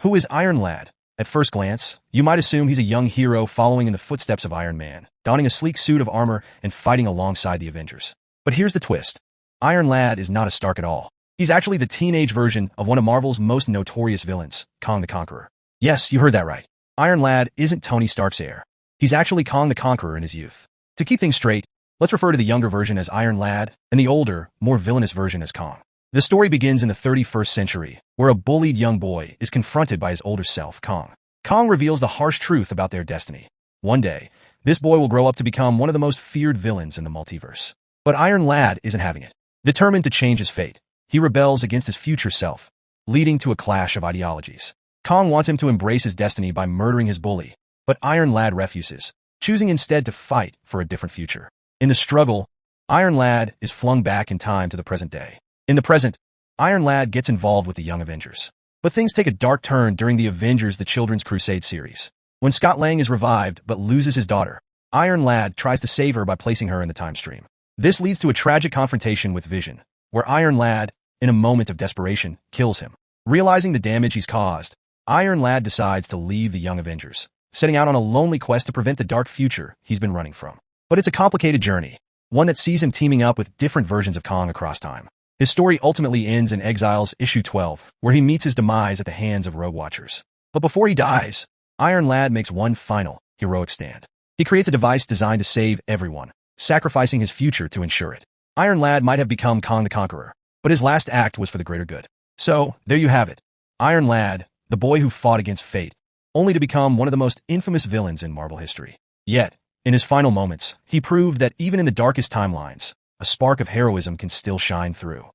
Who is Iron Lad? At first glance, you might assume he's a young hero following in the footsteps of Iron Man, donning a sleek suit of armor and fighting alongside the Avengers. But here's the twist. Iron Lad is not a Stark at all. He's actually the teenage version of one of Marvel's most notorious villains, Kang the Conqueror. Yes, you heard that right. Iron Lad isn't Tony Stark's heir. He's actually Kang the Conqueror in his youth. To keep things straight, let's refer to the younger version as Iron Lad and the older, more villainous version as Kang. The story begins in the 31st century, where a bullied young boy is confronted by his older self, Kang. Kang reveals the harsh truth about their destiny. One day, this boy will grow up to become one of the most feared villains in the multiverse. But Iron Lad isn't having it. Determined to change his fate, he rebels against his future self, leading to a clash of ideologies. Kang wants him to embrace his destiny by murdering his bully, but Iron Lad refuses, choosing instead to fight for a different future. In the struggle, Iron Lad is flung back in time to the present day. In the present, Iron Lad gets involved with the Young Avengers. But things take a dark turn during the Avengers: The Children's Crusade series. When Scott Lang is revived but loses his daughter, Iron Lad tries to save her by placing her in the time stream. This leads to a tragic confrontation with Vision, where Iron Lad, in a moment of desperation, kills him. Realizing the damage he's caused, Iron Lad decides to leave the Young Avengers, setting out on a lonely quest to prevent the dark future he's been running from. But it's a complicated journey, one that sees him teaming up with different versions of Kang across time. His story ultimately ends in Exiles issue 12, where he meets his demise at the hands of Rogue Watchers. But before he dies, Iron Lad makes one final, heroic stand. He creates a device designed to save everyone, sacrificing his future to ensure it. Iron Lad might have become Kang the Conqueror, but his last act was for the greater good. So, there you have it. Iron Lad, the boy who fought against fate, only to become one of the most infamous villains in Marvel history. Yet, in his final moments, he proved that even in the darkest timelines, a spark of heroism can still shine through.